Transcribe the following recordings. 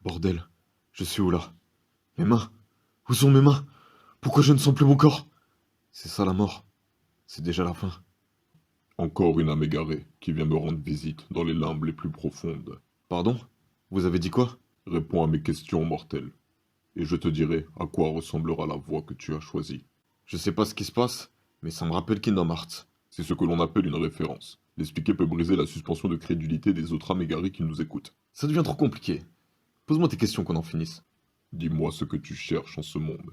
Bordel, je suis où là? Mes mains? Où sont mes mains? Pourquoi je ne sens plus mon corps? C'est ça la mort. C'est déjà la fin. Encore une âme égarée qui vient me rendre visite dans les limbes les plus profondes. Pardon? Vous avez dit quoi? Réponds à mes questions, mortel, et je te dirai à quoi ressemblera la voie que tu as choisie. Je sais pas ce qui se passe, mais ça me rappelle Kingdom Hearts. C'est ce que l'on appelle une référence. L'expliquer peut briser la suspension de crédulité des autres âmes égarées qui nous écoutent. Ça devient trop compliqué. Pose-moi tes questions qu'on en finisse. Dis-moi ce que tu cherches en ce monde.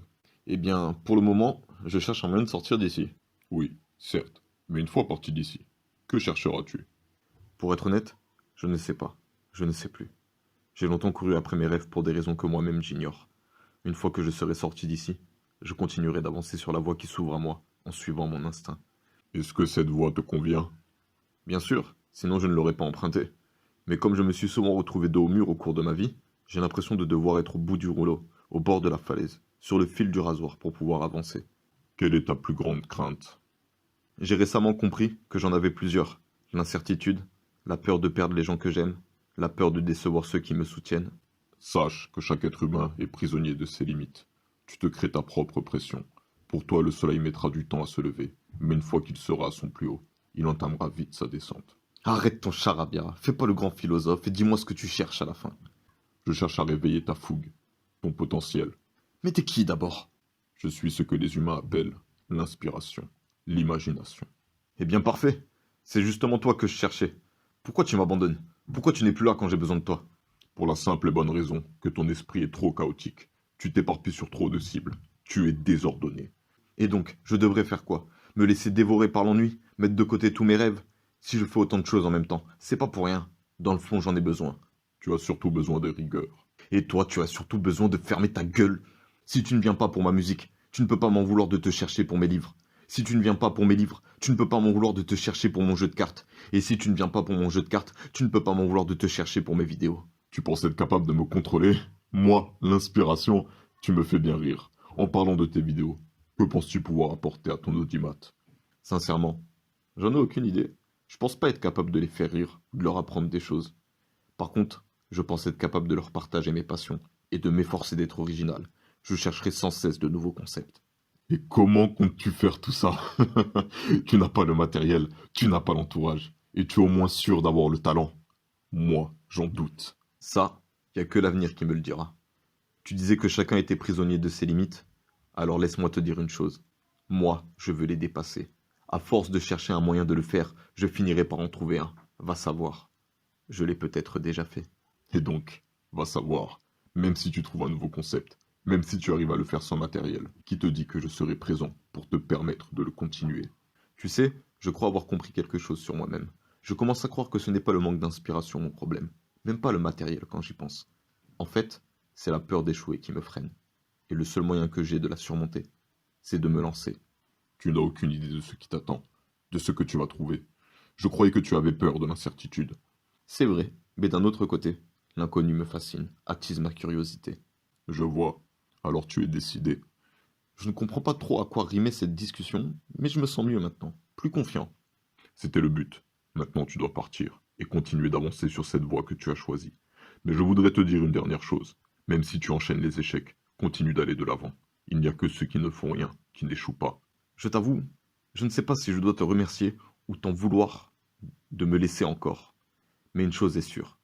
Eh bien, pour le moment, je cherche un moyen de sortir d'ici. Oui, certes, mais une fois parti d'ici, que chercheras-tu? Pour être honnête, je ne sais pas. Je ne sais plus. J'ai longtemps couru après mes rêves pour des raisons que moi-même j'ignore. Une fois que je serai sorti d'ici, je continuerai d'avancer sur la voie qui s'ouvre à moi, en suivant mon instinct. Est-ce que cette voie te convient? Bien sûr, sinon je ne l'aurais pas emprunté. Mais comme je me suis souvent retrouvé dos au mur au cours de ma vie, j'ai l'impression de devoir être au bout du rouleau, au bord de la falaise, sur le fil du rasoir pour pouvoir avancer. Quelle est ta plus grande crainte? J'ai récemment compris que j'en avais plusieurs. L'incertitude, la peur de perdre les gens que j'aime, la peur de décevoir ceux qui me soutiennent. Sache que chaque être humain est prisonnier de ses limites. Tu te crées ta propre pression. Pour toi, le soleil mettra du temps à se lever, mais une fois qu'il sera à son plus haut, il entamera vite sa descente. Arrête ton charabia, fais pas le grand philosophe et dis-moi ce que tu cherches à la fin. Je cherche à réveiller ta fougue, ton potentiel. Mais t'es qui d'abord? Je suis ce que les humains appellent l'inspiration, l'imagination. Eh bien parfait, c'est justement toi que je cherchais. Pourquoi tu m'abandonnes? Pourquoi tu n'es plus là quand j'ai besoin de toi? Pour la simple et bonne raison que ton esprit est trop chaotique. Tu t'éparpilles sur trop de cibles. Tu es désordonné. Et donc, je devrais faire quoi? Me laisser dévorer par l'ennui? Mettre de côté tous mes rêves? Si je fais autant de choses en même temps, c'est pas pour rien. Dans le fond, j'en ai besoin. Tu as surtout besoin de rigueur. Et toi, tu as surtout besoin de fermer ta gueule. Si tu ne viens pas pour ma musique, tu ne peux pas m'en vouloir de te chercher pour mes livres. Si tu ne viens pas pour mes livres, tu ne peux pas m'en vouloir de te chercher pour mon jeu de cartes. Et si tu ne viens pas pour mon jeu de cartes, tu ne peux pas m'en vouloir de te chercher pour mes vidéos. Tu penses être capable de me contrôler? Moi, l'inspiration, tu me fais bien rire. En parlant de tes vidéos, que penses-tu pouvoir apporter à ton audimat? Sincèrement, j'en ai aucune idée. Je pense pas être capable de les faire rire ou de leur apprendre des choses. Par contre, je pense être capable de leur partager mes passions et de m'efforcer d'être original. Je chercherai sans cesse de nouveaux concepts. Et comment comptes-tu faire tout ça? Tu n'as pas le matériel, tu n'as pas l'entourage, et tu es au moins sûr d'avoir le talent. Moi, j'en doute. Ça, y a que l'avenir qui me le dira. Tu disais que chacun était prisonnier de ses limites. Alors laisse-moi te dire une chose. Moi, je veux les dépasser. À force de chercher un moyen de le faire, je finirai par en trouver un. Va savoir. Je l'ai peut-être déjà fait. Et donc, va savoir, même si tu trouves un nouveau concept, même si tu arrives à le faire sans matériel, qui te dit que je serai présent pour te permettre de le continuer? Tu sais, je crois avoir compris quelque chose sur moi-même. Je commence à croire que ce n'est pas le manque d'inspiration mon problème, même pas le matériel quand j'y pense. En fait, c'est la peur d'échouer qui me freine. Et le seul moyen que j'ai de la surmonter, c'est de me lancer. Tu n'as aucune idée de ce qui t'attend, de ce que tu vas trouver. Je croyais que tu avais peur de l'incertitude. C'est vrai, mais d'un autre côté, l'inconnu me fascine, attise ma curiosité. Je vois. Alors tu es décidé. Je ne comprends pas trop à quoi rimer cette discussion, mais je me sens mieux maintenant, plus confiant. C'était le but. Maintenant tu dois partir et continuer d'avancer sur cette voie que tu as choisie. Mais je voudrais te dire une dernière chose. Même si tu enchaînes les échecs, continue d'aller de l'avant. Il n'y a que ceux qui ne font rien, qui n'échouent pas. Je t'avoue, je ne sais pas si je dois te remercier ou t'en vouloir de me laisser encore. Mais une chose est sûre,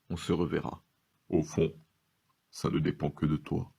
on se reverra. Au fond, ça ne dépend que de toi.